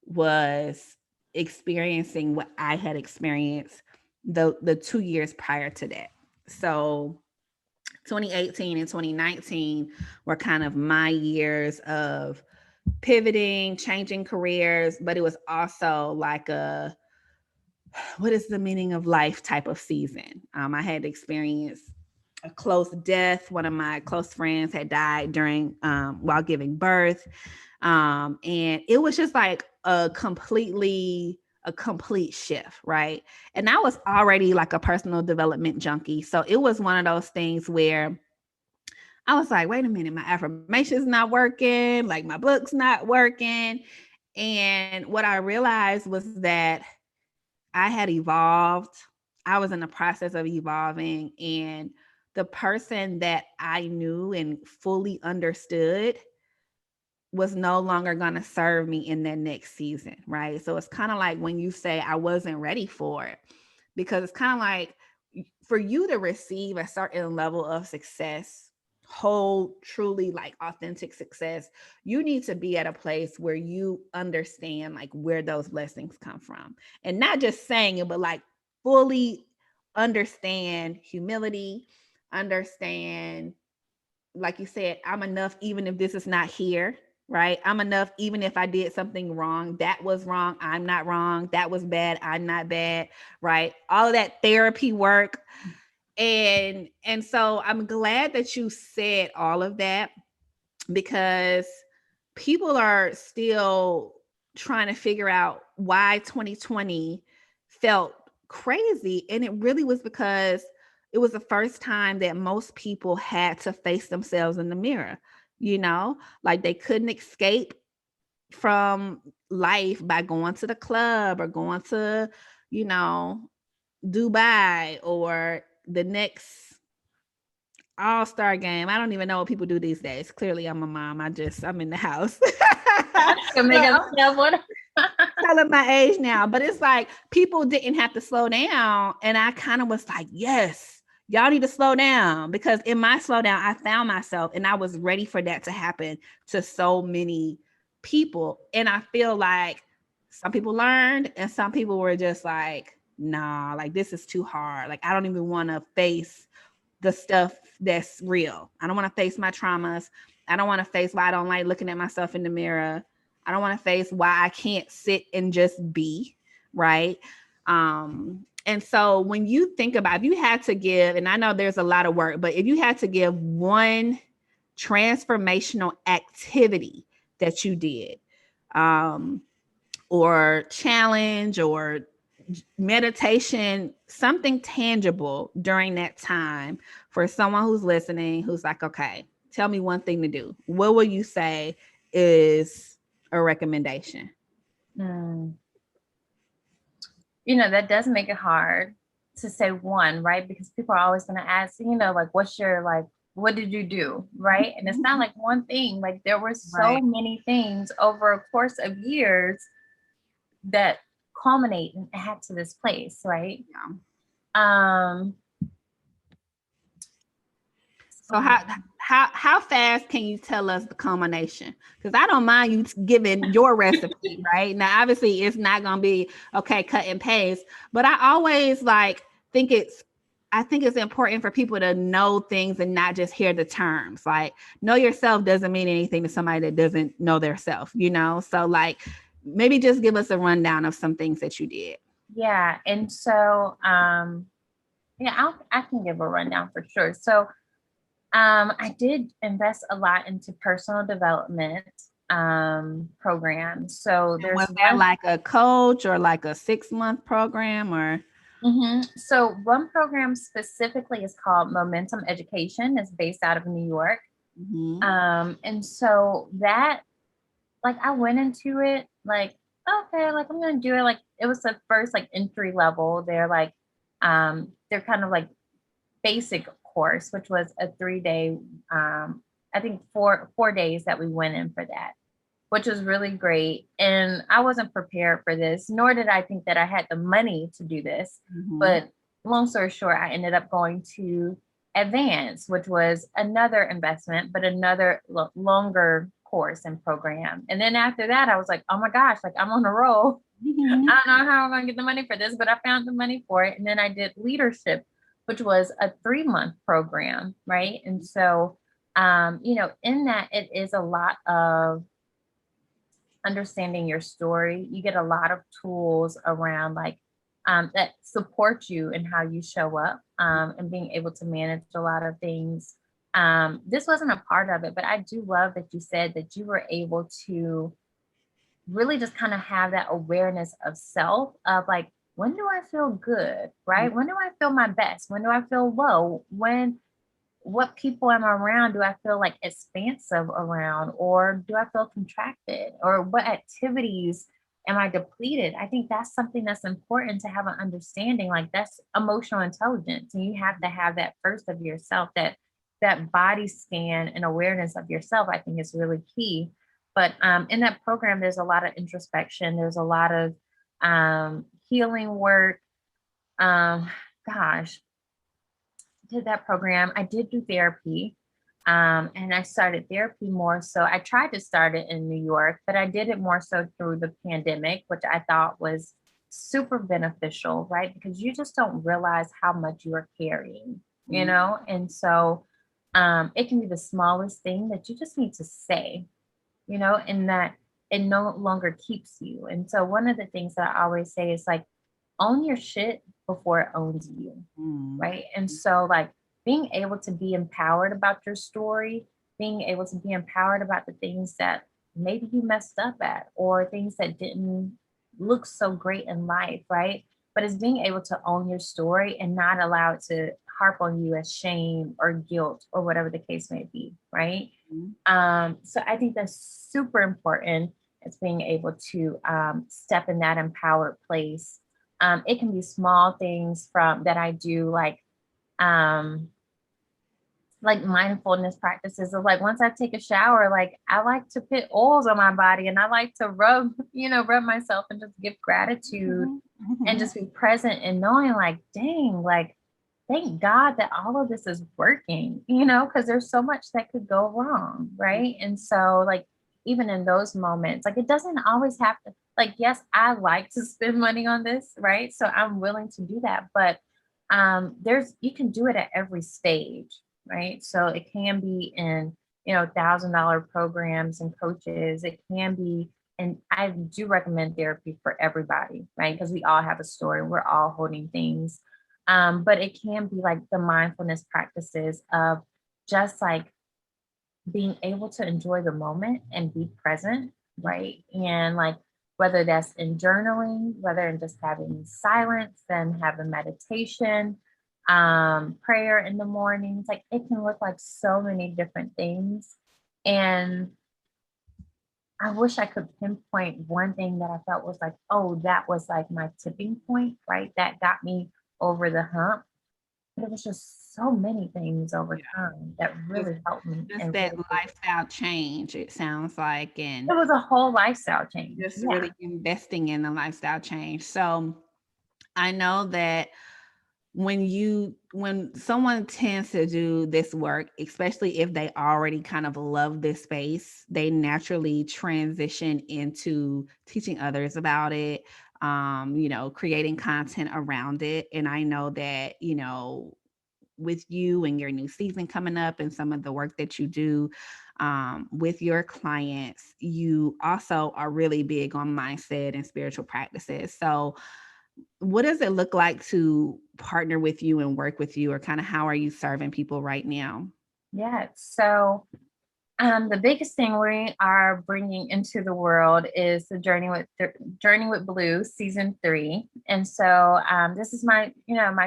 Speaker 1: was experiencing what I had experienced the 2 years prior to that. So 2018 and 2019 were kind of my years of pivoting, changing careers, but it was also like what is the meaning of life type of season. I had experienced a close death. One of my close friends had died during while giving birth. And it was just like a complete shift, right? And I was already like a personal development junkie. So it was one of those things where I was like, wait a minute, my affirmation's not working, like my book's not working. And what I realized was that I had evolved. I was in the process of evolving, and the person that I knew and fully understood was no longer going to serve me in that next season, right? So it's kind of like when you say I wasn't ready for it, because it's kind of like for you to receive a certain level of success, whole, truly like authentic success, you need to be at a place where you understand like where those blessings come from, and not just saying it, but like fully understand humility, understand, like you said, I'm enough even if this is not here, right? I'm enough even if I did something wrong. That was wrong. I'm not wrong. That was bad. I'm not bad, right? All of that therapy work. And so I'm glad that you said all of that, because people are still trying to figure out why 2020 felt crazy. And it really was because it was the first time that most people had to face themselves in the mirror, like they couldn't escape from life by going to the club or going to, Dubai or the next all-star game. I don't even know what people do these days. Clearly, I'm a mom. I'm in the house. Telling my age now, but it's like people didn't have to slow down. And I kind of was like, yes, y'all need to slow down, because in my slowdown, I found myself, and I was ready for that to happen to so many people. And I feel like some people learned and some people were just like, nah, like this is too hard. Like, I don't even want to face the stuff that's real. I don't want to face my traumas. I don't want to face why I don't like looking at myself in the mirror. I don't want to face why I can't sit and just be, right? And so when you think about, if you had to give, and I know there's a lot of work, but if you had to give one transformational activity that you did, or challenge or meditation, something tangible during that time for someone who's listening, who's like, okay, tell me one thing to do, what will you say is a recommendation?
Speaker 2: You know, that does make it hard to say one, right? Because people are always going to ask, you know, like, what's your, like, what did you do? Right. And it's not like one thing, like there were so many things over a course of years that culminate and add to this place. Right.
Speaker 1: Yeah. So how fast can you tell us the culmination? Because I don't mind you giving your recipe, right? Now, obviously, it's not gonna be okay, cut and paste, but I always think it's important for people to know things and not just hear the terms. Like, know yourself doesn't mean anything to somebody that doesn't know their self, you know? So like, maybe just give us a rundown of some things that you did.
Speaker 2: Yeah. And so, yeah, I can give a rundown for sure. So, I did invest a lot into personal development programs. So
Speaker 1: was that like a coach or like a 6-month program or?
Speaker 2: So one program specifically is called Momentum Education. It's based out of New York. And so that, like, I went into it like, okay, like I'm gonna do it. Like it was the first like entry level. They're like, they're kind of like basic course, which was a 3-day, I think 4 days that we went in for that, which was really great. And I wasn't prepared for this, nor did I think that I had the money to do this. But long story short, I ended up going to Advance, which was another investment, but another longer course and program. And then after that, I was like, oh my gosh, like I'm on a roll. I don't know how I'm gonna get the money for this, but I found the money for it. And then I did leadership, which was a 3-month program, right? And so, you know, in that, it is a lot of understanding your story. You get a lot of tools around like that support you in how you show up, and being able to manage a lot of things. This wasn't a part of it, but I do love that you said that you were able to really just kind of have that awareness of self, of like, when do I feel good, right? When do I feel my best? When do I feel low? What people am I around? Do I feel like expansive around, or do I feel contracted? Or what activities am I depleted? I think that's something that's important to have an understanding. Like that's emotional intelligence. And you have to have that first of yourself, that body scan and awareness of yourself, I think is really key. But in that program, there's a lot of introspection. There's a lot of healing work. Did that program. I did do therapy, and I started therapy more so. I tried to start it in New York, but I did it more so through the pandemic, which I thought was super beneficial, right? Because you just don't realize how much you are carrying, you know? And so it can be the smallest thing that you just need to say, you know, and that it no longer keeps you. And so one of the things that I always say is like, own your shit before it owns you, right? And so like being able to be empowered about your story, being able to be empowered about the things that maybe you messed up at, or things that didn't look so great in life, right? But it's being able to own your story and not allow it to harp on you as shame or guilt or whatever the case may be, right? So I think that's super important. It's being able to step in that empowered place. It can be small things from that I do, like mindfulness practices of like, once I take a shower, like I like to put oils on my body and I like to rub myself and just give gratitude and just be present and knowing like, dang, like thank God that all of this is working, you know, because there's so much that could go wrong, right? And so, like, even in those moments, like, it doesn't always have to, like, yes, I like to spend money on this, right? So I'm willing to do that, but you can do it at every stage, right? So it can be in, you know, $1,000 programs and coaches. It can be, and I do recommend therapy for everybody, right? Because we all have a story, we're all holding things. But it can be like the mindfulness practices of just like being able to enjoy the moment and be present, right? And like whether that's in journaling, whether in just having silence, then having meditation, prayer in the mornings, like it can look like so many different things. And I wish I could pinpoint one thing that I felt was like, oh, that was like my tipping point, right? That got me over the hump. But it was just so many things over time that
Speaker 1: Just,
Speaker 2: really helped me.
Speaker 1: just
Speaker 2: And
Speaker 1: that
Speaker 2: really,
Speaker 1: lifestyle change, it sounds like, and
Speaker 2: it was a whole lifestyle change.
Speaker 1: just
Speaker 2: Yeah.
Speaker 1: really investing in the lifestyle change. So I know that when someone tends to do this work, especially if they already kind of love this space, they naturally transition into teaching others about it, creating content around it. And I know that, with you and your new season coming up and some of the work that you do with your clients, you also are really big on mindset and spiritual practices. So what does it look like to partner with you and work with you, or kind of how are you serving people right now?
Speaker 2: Yeah. So the biggest thing we are bringing into the world is the Journey with Blue season 3, and so this is my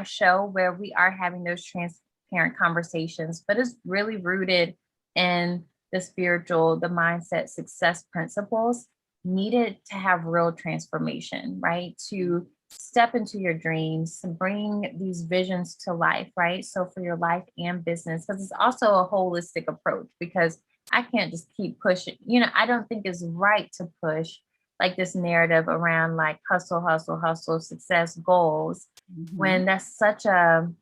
Speaker 2: show where we are having those transparent conversations, but it's really rooted in the spiritual, the mindset, success principles needed to have real transformation, right? To step into your dreams, to bring these visions to life, right? So for your life and business, because it's also a holistic approach, because I can't just keep pushing. I don't think it's right to push like this narrative around like hustle, hustle, hustle, success, goals,
Speaker 1: Mhm.
Speaker 2: when that's such a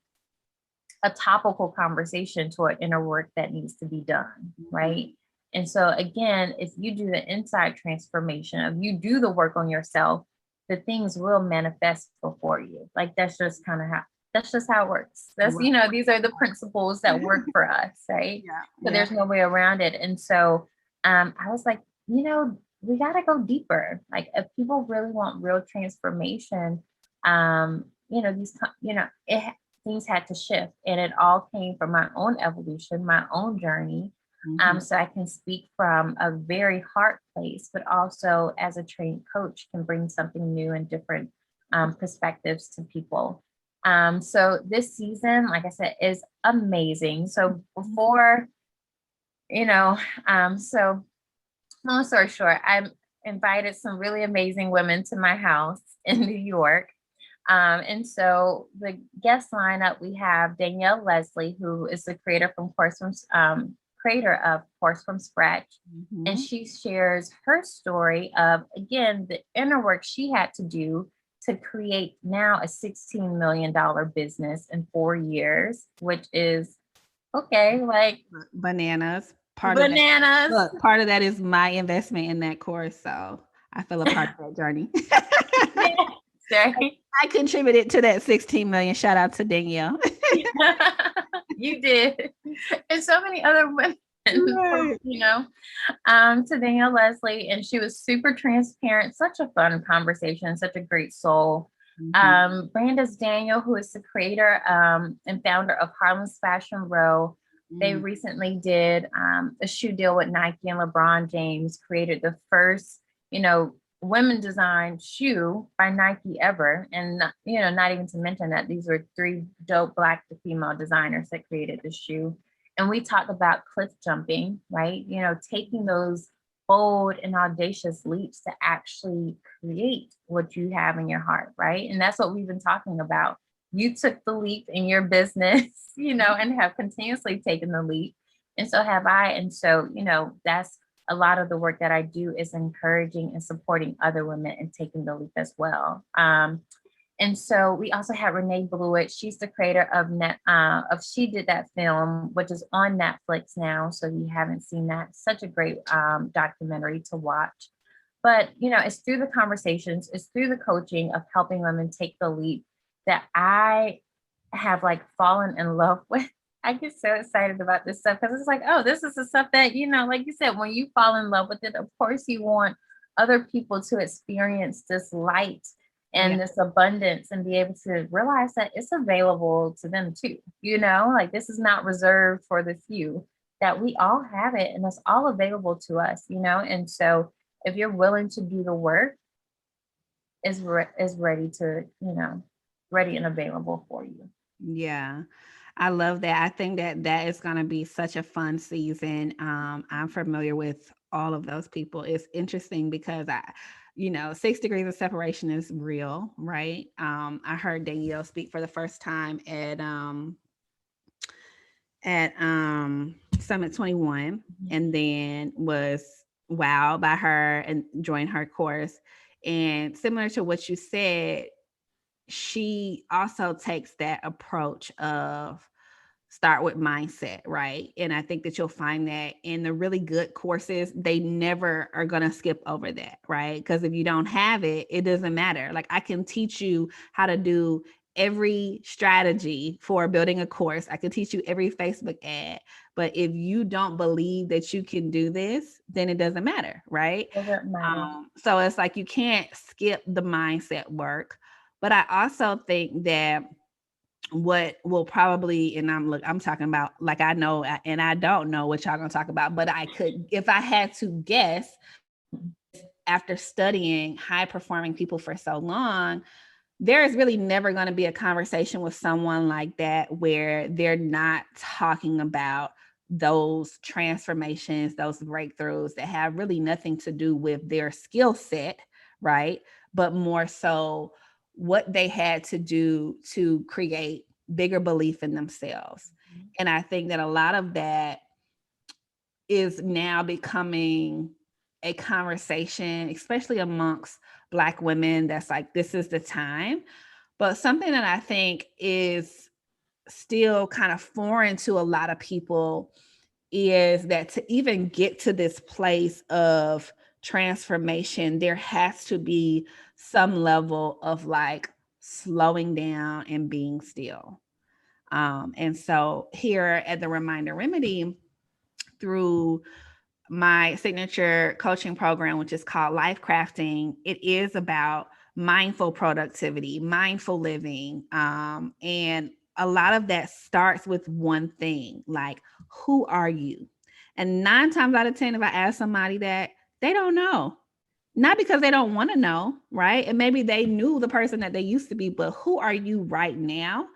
Speaker 2: topical conversation to an inner work that needs to be done,
Speaker 1: Mhm.
Speaker 2: right? And so again, if you do the inside transformation of you do the work on yourself, the things will manifest before you. Like that's just how it works.
Speaker 1: Right.
Speaker 2: These are the principles that work for us, right?
Speaker 1: Yeah.
Speaker 2: So
Speaker 1: Yeah.
Speaker 2: there's no way around it. And so I was like, we gotta go deeper. Like if people really want real transformation, things had to shift, and it all came from my own evolution, my own journey.
Speaker 1: Mhm.
Speaker 2: So I can speak from a very hard place, but also as a trained coach can bring something new and different perspectives to people. So this season, like I said, is amazing. So before, you know, so long story short, I invited some really amazing women to my house in New York. And so the guest lineup, we have Danielle Leslie, who is the creator of Course from Scratch. And
Speaker 1: Mhm.
Speaker 2: she shares her story of, again, the inner work she had to do to create now a $16 million business in 4 years, which is okay, like
Speaker 1: Bananas.
Speaker 2: bananas.
Speaker 1: Part of that is my investment in that course. So I feel a part of that journey.
Speaker 2: Sorry.
Speaker 1: I contributed to that 16 million. Shout out to Danielle.
Speaker 2: You did. And so many other women,
Speaker 1: Right.
Speaker 2: to Danielle Leslie. And she was super transparent, such a fun conversation, such a great soul.
Speaker 1: Mhm.
Speaker 2: Branda's Daniel, who is the creator and founder of Harlem's Fashion Row. They
Speaker 1: Mm.
Speaker 2: recently did a shoe deal with Nike, and LeBron James created the first, women designed shoe by Nike ever. And, not even to mention that these were 3 dope Black to female designers that created the shoe. And we talked about cliff jumping, right? Taking those bold and audacious leaps to actually create what you have in your heart, right? And that's what we've been talking about. You took the leap in your business, and have continuously taken the leap. And so have I. And so, that's a lot of the work that I do, is encouraging and supporting other women and taking the leap as well. And so we also had Renee Blewett. She's the creator of She Did That Film, which is on Netflix now. So if you haven't seen that, such a great documentary to watch. But it's through the conversations, it's through the coaching of helping women take the leap that I have like fallen in love with. I get so excited about this stuff because it's like, oh, this is the stuff that, like you said, when you fall in love with it, of course you want other people to experience this light and this abundance and be able to realize that it's available to them too. Like this is not reserved for the few, that we all have it and it's all available to us, and so if you're willing to do the work, is ready to, ready and available for you.
Speaker 1: Yeah. I love that. I think that is going to be such a fun season. I'm familiar with all of those people. It's interesting because 6 degrees of separation is real, right? I heard Danielle speak for the first time at Summit 21, and then was wowed by her and joined her course. And similar to what you said, she also takes that approach of start with mindset, right? And I think that you'll find that in the really good courses, they never are going to skip over that, right? Because if you don't have it, it doesn't matter. Like I can teach you how to do every strategy for building a course. I can teach you every Facebook ad, but if you don't believe that you can do this, then it doesn't matter, right?
Speaker 2: Doesn't matter.
Speaker 1: So it's like you can't skip the mindset work. But I also think that what will probably, and I'm talking about like I know and I don't know what y'all gonna talk about, but I could, if I had to guess, after studying high performing people for so long, there is really never going to be a conversation with someone like that where they're not talking about those transformations, those breakthroughs that have really nothing to do with their skill set, right? But more so what they had to do to create bigger belief in themselves. And I think that a lot of that is now becoming a conversation, especially amongst Black women, that's like, this is the time. But something that I think is still kind of foreign to a lot of people is that to even get to this place of transformation, there has to be some level of like slowing down and being still. And so here at the Reminder Remedy, through my signature coaching program, which is called Lifecrafting, it is about mindful productivity, mindful living. And a lot of that starts with one thing, like, who are you? And 9 times out of 10, if I ask somebody that, they don't know. Not because they don't want to know, right? And maybe they knew the person that they used to be, but who are you right now?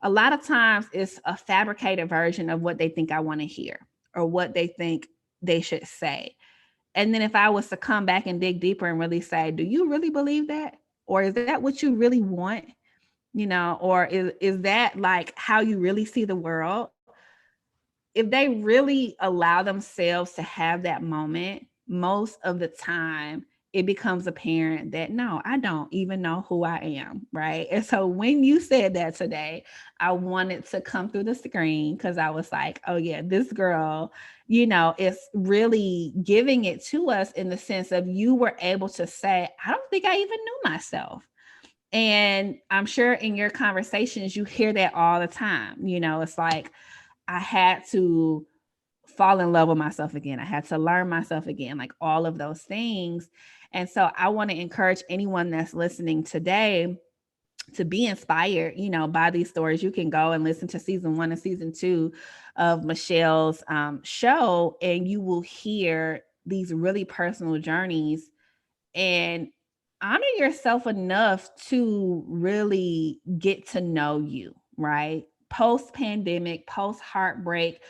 Speaker 1: A lot of times it's a fabricated version of what they think I want to hear or what they think they should say. And then if I was to come back and dig deeper and really say, do you really believe that? Or is that what you really want? Or is that like how you really see the world? If they really allow themselves to have that moment, most of the time it becomes apparent that no, I don't even know who I am, right? And so when you said that today, I wanted to come through the screen because I was like, oh yeah, this girl, is really giving it to us in the sense of you were able to say, I don't think I even knew myself. And I'm sure in your conversations, you hear that all the time. It's like, I had to fall in love with myself again. I had to learn myself again, like all of those things. And so I want to encourage anyone that's listening today to be inspired, by these stories. You can go and listen to season 1 and season 2 of Michelle's show, and you will hear these really personal journeys and honor yourself enough to really get to know you, right? Post pandemic, post heartbreak,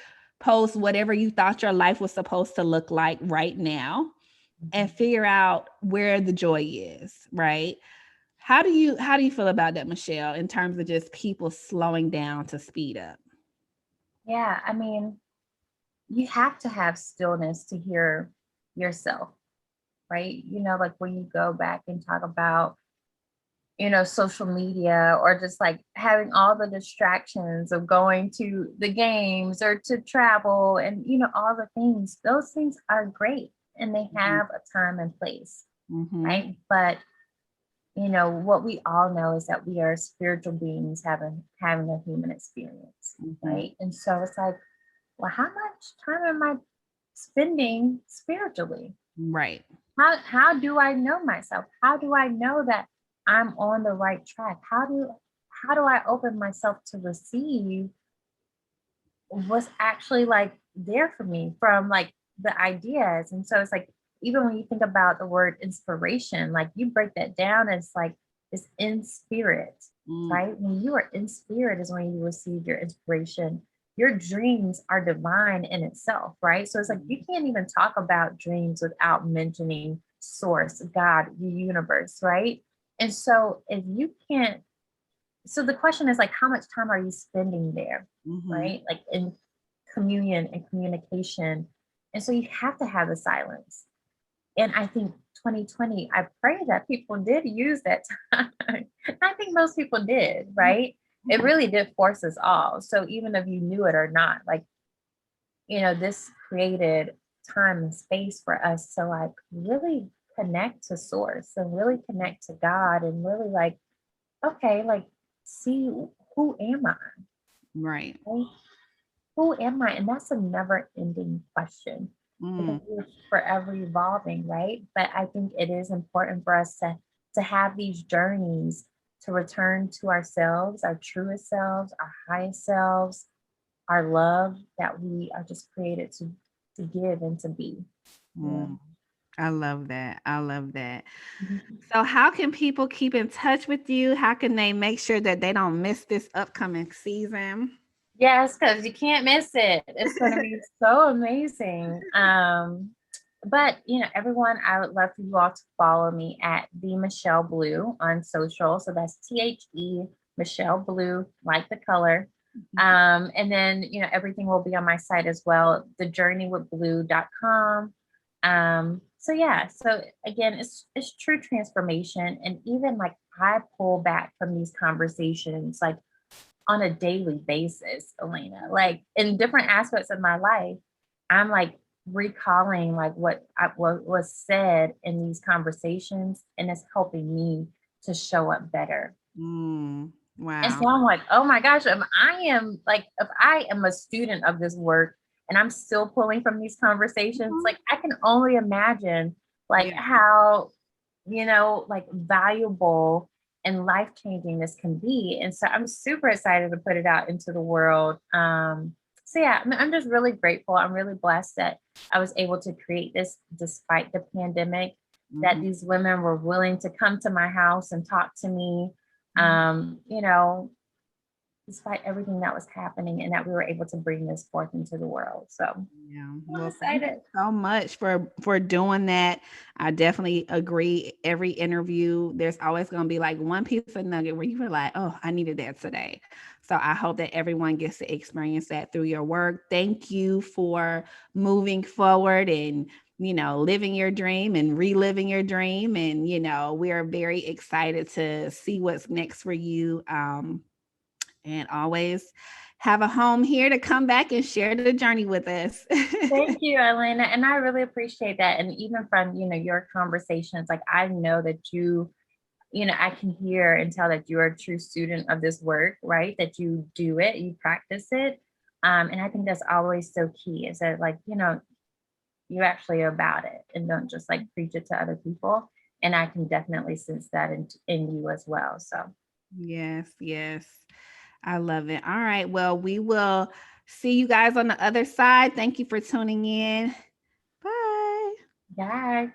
Speaker 1: post whatever you thought your life was supposed to look like right now, and figure out where the joy is, right? How do you feel about that, Michelle, in terms of just people slowing down to speed up?
Speaker 2: Yeah, I mean, you have to have stillness to hear yourself, right? Like when you go back and talk about social media, or just like having all the distractions of going to the games or to travel and, all the things. Those things are great and they have a time and place, right? But, what we all know is that we are spiritual beings having a human experience, right? And so it's like, well, how much time am I spending spiritually?
Speaker 1: Right.
Speaker 2: How do I know myself? How do I know that I'm on the right track? How do I open myself to receive what's actually like there for me from like the ideas? And so it's like, even when you think about the word inspiration, like you break that down, it's like it's in spirit, right? When you are in spirit is when you receive your inspiration. Your dreams are divine in itself, right? So it's like you can't even talk about dreams without mentioning source, God, the universe, right? And so if you can't, so the question is like, how much time are you spending there, right? Like in communion and communication. And so you have to have the silence. And I think 2020, I pray that people did use that time. I think most people did, right? It really did force us all. So even if you knew it or not, like, this created time and space for us to like really connect to source and really connect to God and really like, okay, like see, who am I?
Speaker 1: Right.
Speaker 2: Right? Who am I? And that's a never ending question. Because we're forever evolving, right? But I think it is important for us to have these journeys to return to ourselves, our truest selves, our highest selves, our love that we are just created to give and to be. Yeah.
Speaker 1: I love that. I love that.
Speaker 2: Mhm.
Speaker 1: So how can people keep in touch with you? How can they make sure that they don't miss this upcoming season?
Speaker 2: Yes, because you can't miss it. It's going to be so amazing. But everyone, I would love for you all to follow me at the Michelle Blue on social. So that's THE Michelle Blue, like the color. And then everything will be on my site as well, thejourneywithblue.com. So yeah, so again, it's true transformation. And even like I pull back from these conversations like on a daily basis, Alena. Like in different aspects of my life, I'm like recalling like what was said in these conversations, and it's helping me to show up better. And
Speaker 1: Wow.
Speaker 2: so I'm like, oh my gosh, if I am a student of this work and I'm still pulling from these conversations, like I can only imagine like how, like valuable and life-changing this can be. And so I'm super excited to put it out into the world. So yeah, I'm just really grateful. I'm really blessed that I was able to create this despite the pandemic, that these women were willing to come to my house and talk to me. You know, despite everything that was happening, and that we were able to bring this forth into the world. So
Speaker 1: Yeah.
Speaker 2: I'm
Speaker 1: Well, thank you
Speaker 2: excited.
Speaker 1: so much for doing that. I definitely agree. Every interview, there's always going to be like one piece of nugget where you were like, "Oh, I needed that today." So I hope that everyone gets to experience that through your work. Thank you for moving forward and living your dream and reliving your dream. And we are very excited to see what's next for you. And always have a home here to come back and share the journey with us.
Speaker 2: Thank you, Alena. And I really appreciate that. And even from, your conversations, like I know that I can hear and tell that you're a true student of this work, right? That you do it, you practice it. And I think that's always so key is that like, you actually are about it and don't just like preach it to other people. And I can definitely sense that in you as well. So
Speaker 1: Yes, yes. I love it. All right. Well, we will see you guys on the other side. Thank you for tuning in. Bye.
Speaker 2: yeah.